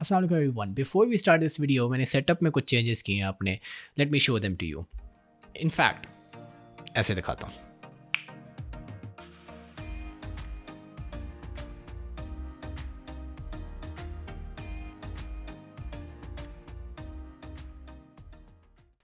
अस्सलाम वालेकुम everyone. Before we start this video मैंने सेटअप में कुछ चेंजेस किए हैं अपने। Let me show them to you. In fact ऐसे दिखाता हूँ।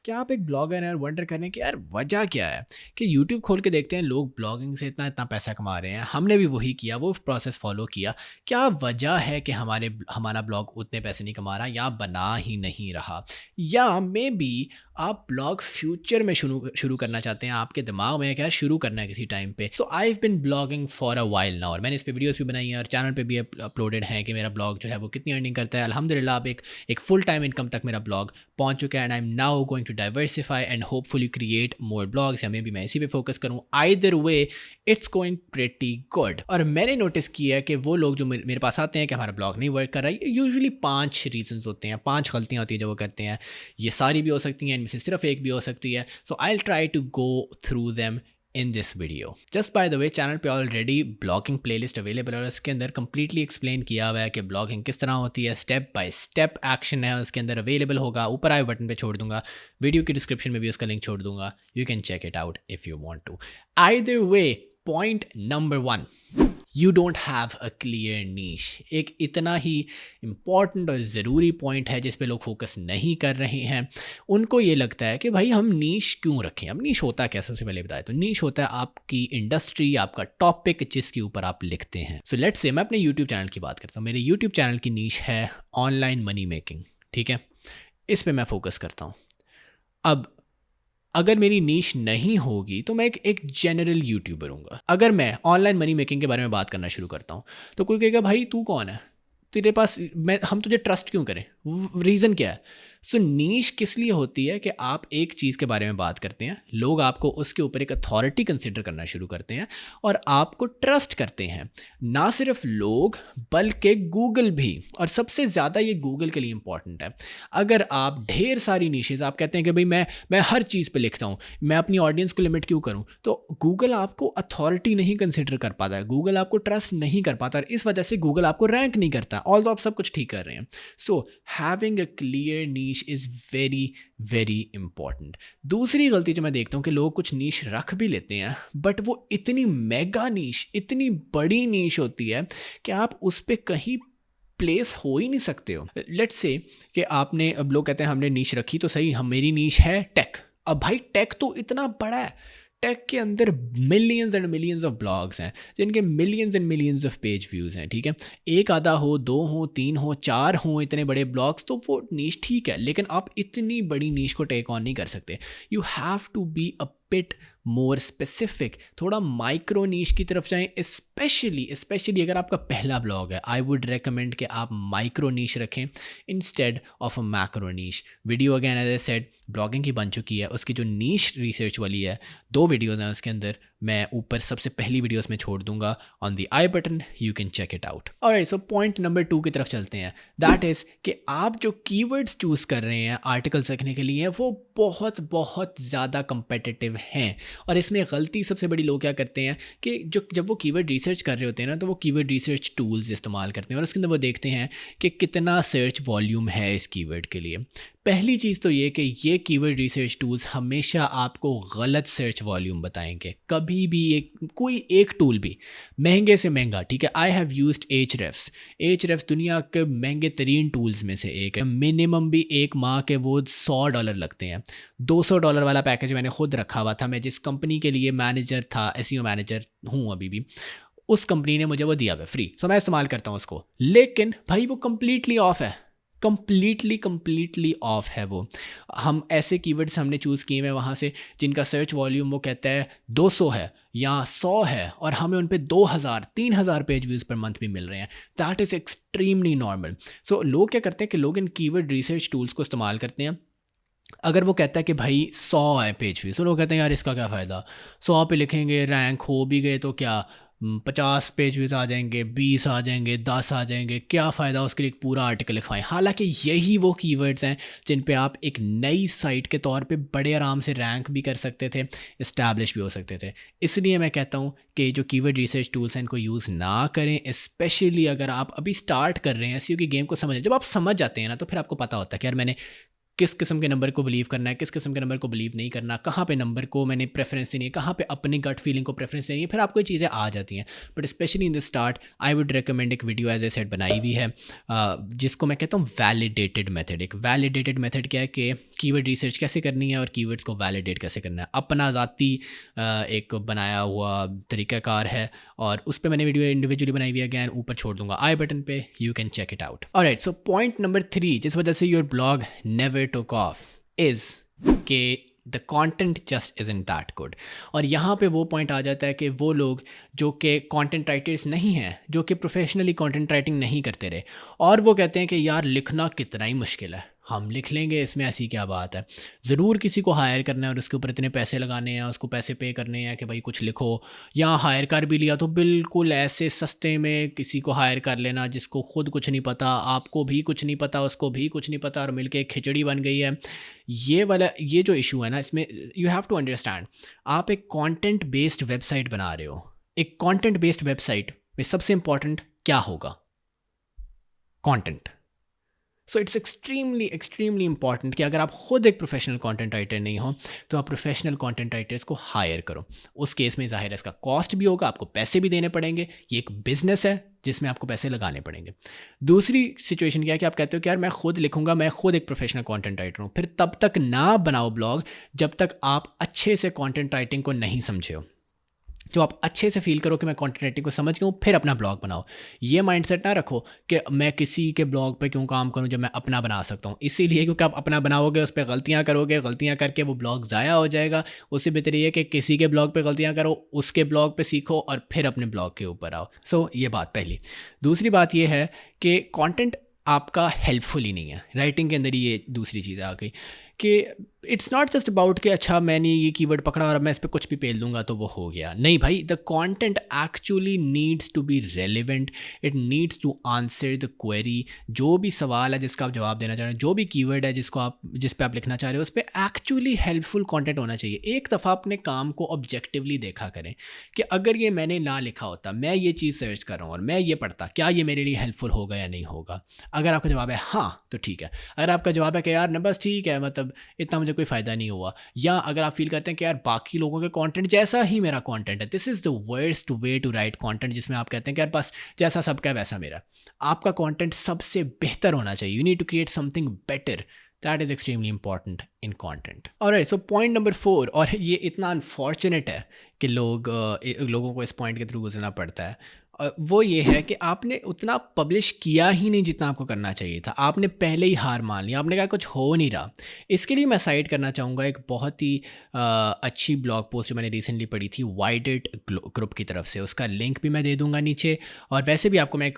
क्या आप एक ब्लॉगर हैं और वंडर कर रहे हैं कि यार वजह क्या है कि यूट्यूब खोल के देखते हैं लोग ब्लॉगिंग से इतना इतना पैसा कमा रहे हैं, हमने भी वही किया, वो प्रोसेस फॉलो किया। क्या वजह है कि हमारा ब्लॉग उतने पैसे नहीं कमा रहा या बना ही नहीं रहा, या मे बी आप ब्लॉग फ्यूचर में शुरू करना चाहते हैं, आपके दिमाग में क्या शुरू करना है किसी टाइम पे। So I have been blogging for a while now, और मैंने इस पर वीडियोस भी बनाई हैं और चैनल पे भी अपलोडेड हैं कि मेरा ब्लॉग जो है वो कितनी अर्निंग करता है। अल्हम्दुलिल्लाह अब एक फुल टाइम इनकम तक मेरा ब्लॉग पहुंच चुका है and I am now going to diversify and hopefully create more blogs, या मे बी मैं इसी पे फोकस करूँ। Either way it's going pretty good. और मैंने नोटिस किया है कि वो लोग जो मेरे पास आते हैं कि हमारा ब्लॉग नहीं वर्क कर रहा है, यूजुअली 5 रीजंस होते हैं, 5 गलतियाँ होती हैं जो वो करते हैं। ये सारी भी हो सकती हैं, इनमें से सिर्फ एक भी हो सकती है। So I will try to go through them in this video. Just by the way, channel पे ऑलरेडी ब्लॉगिंग प्लेलिस्ट अवेलेबल है और उसके अंदर कम्प्लीटली एक्सप्लेन किया हुआ है कि ब्लॉगिंग किस तरह होती है, स्टेप बाय स्टेप एक्शन है उसके अंदर अवेलेबल होगा। ऊपर आई बटन पे छोड़ दूंगा, वीडियो की डिस्क्रिप्शन में भी उसका लिंक छोड़ दूंगा, you can check it out if you want to. Either way, point number 1, you don't have a clear niche. एक इतना ही इम्पॉर्टेंट और ज़रूरी पॉइंट है जिस पे लोग फोकस नहीं कर रहे हैं। उनको ये लगता है कि भाई हम नीश क्यों रखें। अब नीश होता क्या, सबसे पहले बताएं तो नीश होता है आपकी इंडस्ट्री, आपका टॉपिक जिसके ऊपर आप लिखते हैं। सो लेट्स से मैं अपने यूट्यूब चैनल की बात करता हूँ। मेरे यूट्यूब चैनल की नीश है ऑनलाइन मनी मेकिंग, ठीक है, इस पर मैं फोकस करता हूँ। अब अगर मेरी नीश नहीं होगी तो मैं एक जनरल यूट्यूबर हूँगा। अगर मैं ऑनलाइन मनी मेकिंग के बारे में बात करना शुरू करता हूँ तो कोई कहेगा भाई तू कौन है, तेरे पास हम तुझे ट्रस्ट क्यों करें, रीज़न क्या है। सो नीश किस लिए होती है कि आप एक चीज़ के बारे में बात करते हैं, लोग आपको उसके ऊपर एक अथॉरिटी कंसिडर करना शुरू करते हैं और आपको ट्रस्ट करते हैं। ना सिर्फ लोग बल्कि गूगल भी, और सबसे ज़्यादा ये गूगल के लिए इंपॉर्टेंट है। अगर आप ढेर सारी नीशेज़ आप कहते हैं कि भाई मैं हर चीज़ पे लिखता हूँ, मैं अपनी ऑडियंस को लिमिट क्यों करूँ, तो गूगल आपको अथॉरिटी नहीं कंसिडर कर पाता है, गूगल आपको ट्रस्ट नहीं कर पाता और इस वजह से गूगल आपको रैंक नहीं करता, ऑल्दो आप सब कुछ ठीक कर रहे हैं। So having a clear niche is very very important. दूसरी गलती जो मैं देखता हूँ कि लोग कुछ नीश रख भी लेते हैं बट वो इतनी मेगा नीश, इतनी बड़ी नीश होती है कि आप उस पर कहीं प्लेस हो ही नहीं सकते हो। लेट्स से कि आपने, अब लोग कहते हैं हमने नीश रखी तो सही, मेरी नीश है टेक। अब भाई टेक तो इतना बड़ा है, टेक के अंदर millions and millions of blogs हैं जिनके millions and millions of page views हैं, ठीक है। एक आधा हो, 2 हो, 3 हो, 4 हो, इतने बड़े ब्लॉग्स, तो वो नीश ठीक है, लेकिन आप इतनी बड़ी नीश को टेक ऑन नहीं कर सकते। You have to be a bit more specific, थोड़ा माइक्रो नीश की तरफ जाएं। स्पेशली अगर आपका पहला ब्लॉग है, आई वुड रेकमेंड कि आप माइक्रो नीश रखें instead of a macro niche. Video again as I said blogging की बन चुकी है, उसकी जो नीश रिसर्च वाली है 2 वीडियोज़ हैं उसके अंदर, मैं ऊपर सबसे पहली वीडियोस में छोड़ दूंगा on the i button, you can check it out. Alright, so point number 2 की तरफ चलते हैं। दैट इज़ कि आप जो कीवर्ड्स चूज़ कर रहे हैं आर्टिकल्स लिखने के लिए वो बहुत बहुत ज़्यादा कंपेटिटिव हैं। और इसमें गलती सबसे बड़ी लोग क्या करते हैं कि जब वो कीवर्ड रिसर्च कर रहे होते हैं ना, तो वो कीवर्ड रिसर्च टूल्स इस्तेमाल करते हैं और उसके अंदर वो देखते हैं कि कितना सर्च वॉल्यूम है इस कीवर्ड के लिए। पहली चीज़ तो ये कि ये कीवर्ड रिसर्च टूल्स हमेशा आपको गलत सर्च वॉल्यूम बताएंगे। कभी भी कोई एक टूल भी, महंगे से महंगा, ठीक है, आई हैव यूज्ड एचरेफ्स दुनिया के महंगे तरीन टूल्स में से एक है। मिनिमम भी एक माह के वो $100 लगते हैं। $200 वाला पैकेज मैंने खुद रखा हुआ था। मैं जिस कंपनी के लिए मैनेजर था, एसईओ मैनेजर हूँ अभी भी, उस कंपनी ने मुझे वो दिया हुआ फ्री, सो मैं इस्तेमाल करता हूँ उसको। लेकिन भाई वो कम्प्लीटली ऑफ है, कम्प्लीटली ऑफ है वो। हम ऐसे कीवर्ड्स हमने चूज़ किए हैं वहाँ से जिनका सर्च वॉल्यूम वो कहता है 200 है या 100 है, और हमें उन पे 2000-3000 पेज व्यूज़ पर मंथ भी मिल रहे हैं। That is extremely normal. So लोग क्या करते हैं कि लोग इन कीवर्ड रिसर्च टूल्स को इस्तेमाल करते हैं। अगर वो कहता है कि भाई 100 है पेज व्यूज़, तो लोग कहते हैं यार इसका क्या फ़ायदा, 100 पे लिखेंगे, रैंक हो भी गए तो क्या, 50 पेज व्यूज़ आ जाएंगे, 20 आ जाएंगे, 10 आ जाएंगे, क्या फ़ायदा उसके लिए एक पूरा आर्टिकल लिखवाएं। हालांकि यही वो कीवर्ड्स हैं जिन पे आप एक नई साइट के तौर पे बड़े आराम से रैंक भी कर सकते थे, इस्टेब्लिश भी हो सकते थे। इसलिए मैं कहता हूँ कि जो कीवर्ड रिसर्च टूल्स हैं इनको यूज़ ना करें, स्पेशली अगर आप अभी स्टार्ट कर रहे हैं एसईओ की गेम को समझें। जब आप समझ जाते हैं ना तो फिर आपको पता होता है कि यार मैंने किस किस्म के नंबर को बिलीव करना है, किस किस्म के नंबर को बिलीव नहीं करना, कहाँ पे नंबर को मैंने प्रेफरेंस देनी है, कहाँ पे अपनी गट फीलिंग को प्रेफरेंस देनी है, फिर आपको ये चीज़ें आ जाती हैं। But specially in the start I would recommend एक वीडियो एज ए सेट बनाई हुई है जिसको मैं कहता हूँ वैलिडेटेड मेथड। एक वैलिडेटेड मेथड क्या है कि कीवर्ड रिसर्च कैसे करनी है और कीवर्ड्स को वैलिडेट कैसे करना है, अपना ज़ाती एक बनाया हुआ तरीक़ाकार है, और उस पर मैंने वीडियो इंडिविजुअली बनाई हुई है, अगैन ऊपर छोड़ दूंगा आई बटन पे, you can check it out. Alright, so point number 3 जिस वजह से your blog never took off is कि the content just isn't that good. और यहाँ पे वो पॉइंट आ जाता है कि वो लोग जो कि कॉन्टेंट राइटर्स नहीं हैं, जो कि प्रोफेशनली कॉन्टेंट राइटिंग नहीं करते रहे, और वो कहते हैं कि यार लिखना कितना ही मुश्किल है, हम लिख लेंगे, इसमें ऐसी क्या बात है। ज़रूर किसी को हायर करना है और उसके ऊपर इतने पैसे लगाने हैं, उसको पैसे पे करने हैं कि भाई कुछ लिखो, या हायर कर भी लिया तो बिल्कुल ऐसे सस्ते में किसी को हायर कर लेना जिसको खुद कुछ नहीं पता, आपको भी कुछ नहीं पता, उसको भी कुछ नहीं पता, और मिलके एक खिचड़ी बन गई है। ये जो इशू है ना, इसमें यू हैव टू अंडरस्टैंड, आप एक कंटेंट बेस्ड वेबसाइट बना रहे हो। एक कंटेंट बेस्ड वेबसाइट में सबसे इंपॉर्टेंट क्या होगा? Content. So it's extremely important कि अगर आप खुद एक प्रोफेशनल कंटेंट राइटर नहीं हो तो आप प्रोफेशनल कंटेंट राइटर्स को हायर करो। उस केस में ज़ाहिर है इसका कॉस्ट भी होगा, आपको पैसे भी देने पड़ेंगे, ये एक बिजनेस है जिसमें आपको पैसे लगाने पड़ेंगे। दूसरी सिचुएशन क्या है कि आप कहते हो कि यार मैं खुद लिखूंगा, मैं खुद एक प्रोफेशनल कंटेंट राइटर हूँ, फिर तब तक ना बनाओ ब्लॉग जब तक आप अच्छे से कंटेंट राइटिंग को नहीं समझे हो। जो आप अच्छे से फील करो कि मैं कंटेंट राइटिंग को समझ गया हूँ, फिर अपना ब्लॉग बनाओ। ये माइंडसेट ना रखो कि मैं किसी के ब्लॉग पे क्यों काम करूँ जब मैं अपना बना सकता हूँ। इसीलिए क्योंकि आप अपना बनाओगे, उस पर गलतियाँ करोगे, गलतियाँ करके वो ब्लॉग ज़ाया हो जाएगा। उससे बेहतर ये है कि किसी के ब्लॉग पे गलतियाँ करो, उसके ब्लॉग पे सीखो और फिर अपने ब्लॉग के ऊपर आओ। सो ये बात पहली। दूसरी बात ये है कि कंटेंट आपका हेल्पफुल ही नहीं है। राइटिंग के अंदर ही ये दूसरी चीज़ आ गई कि इट्स नॉट जस्ट अबाउट कि अच्छा मैंने ये कीवर्ड पकड़ा और मैं इस पर कुछ भी पेल दूंगा तो वो हो गया। नहीं भाई, the content actually needs to be relevant, it needs to answer the query. जो भी सवाल है जिसका आप जवाब देना चाह रहे हैं, जो भी कीवर्ड है जिस पे आप लिखना चाह रहे हो, उस पर एक्चुअली हेल्पफुल कंटेंट होना चाहिए। एक दफ़ा अपने काम को ऑब्जेक्टिवली देखा करें कि अगर ये मैंने ना लिखा होता, मैं ये चीज़ सर्च कर रहा हूँ और मैं ये पढ़ता, क्या ये मेरे लिए हेल्पफुल होगा या नहीं होगा। अगर आपका जवाब है हाँ तो ठीक है। अगर आपका जवाब है कि यार ना बस ठीक है, मतलब इतना मुझे कोई फ़ायदा नहीं हुआ, या अगर आप फील करते हैं कि यार बाकी लोगों के कंटेंट जैसा ही मेरा कंटेंट है, this is the worst way to write content, जिसमें आप कहते हैं कि यार बस जैसा सबका है वैसा मेरा। आपका कंटेंट सबसे बेहतर होना चाहिए। You need to create something better. That is extremely important in content. Alright, so point number 4, और ये इतना अनफॉर्चुनेट है कि लोगों को इस पॉइंट के थ्रू गुजरना पड़ता है, वो ये है कि आपने उतना पब्लिश किया ही नहीं जितना आपको करना चाहिए था। आपने पहले ही हार मान ली, आपने कहा कुछ हो नहीं रहा। इसके लिए मैं साइट करना चाहूँगा एक बहुत ही अच्छी ब्लॉग पोस्ट जो मैंने रिसेंटली पढ़ी थी वाइडेड ग्रुप की तरफ से। उसका लिंक भी मैं दे दूँगा नीचे, और वैसे भी आपको मैं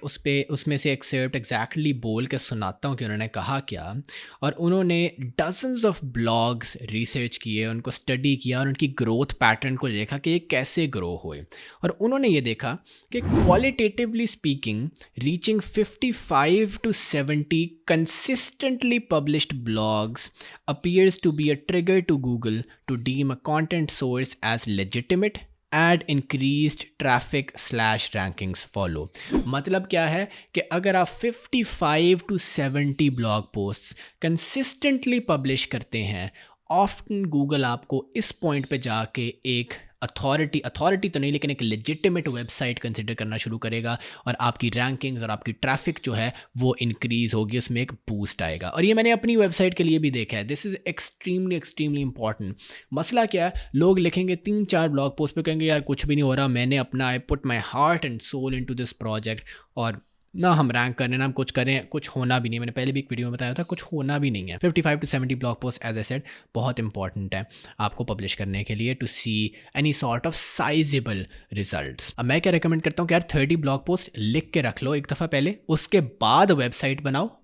उसमें से एक्सेप्ट एग्जैक्टली बोल के सुनाता हूँ कि उन्होंने कहा क्या। और उन्होंने डजन्स ऑफ ब्लॉग्स रिसर्च किए, उनको स्टडी किया और उनकी ग्रोथ पैटर्न को देखा कि ये कैसे ग्रो हुए। और उन्होंने ये देखा कि qualitatively speaking, reaching 55 to 70 consistently published blogs appears to be a trigger to Google to deem a content source as legitimate and increased traffic / rankings follow। मतलब क्या है कि अगर आप 55 to 70 blog posts consistently publish करते हैं, often Google आपको इस पॉइंट पे जाके एक अथॉरिटी तो नहीं लेकिन एक लेजिटिमेट वेबसाइट कंसिडर करना शुरू करेगा, और आपकी रैंकिंग्स और आपकी ट्रैफिक जो है वो इंक्रीज़ होगी, उसमें एक बूस्ट आएगा। और ये मैंने अपनी वेबसाइट के लिए भी देखा है। This is extremely important. मसला क्या है, लोग लिखेंगे 3-4 ब्लॉग पोस्ट पे, कहेंगे यार कुछ भी नहीं हो रहा, मैंने अपना I put my heart and soul into this project, और ना हम रैंक करें ना हम कुछ करें, कुछ होना भी नहीं। मैंने पहले भी एक वीडियो में बताया था, कुछ होना भी नहीं है। 55 to 70 blog post as a said बहुत इंपॉर्टेंट है आपको पब्लिश करने के लिए, to see any sort of sizable results. अब मैं क्या रिकमेंड करता हूँ कि यार 30 ब्लॉग पोस्ट लिख के रख लो एक दफ़ा पहले, उसके बाद वेबसाइट बनाओ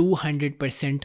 200%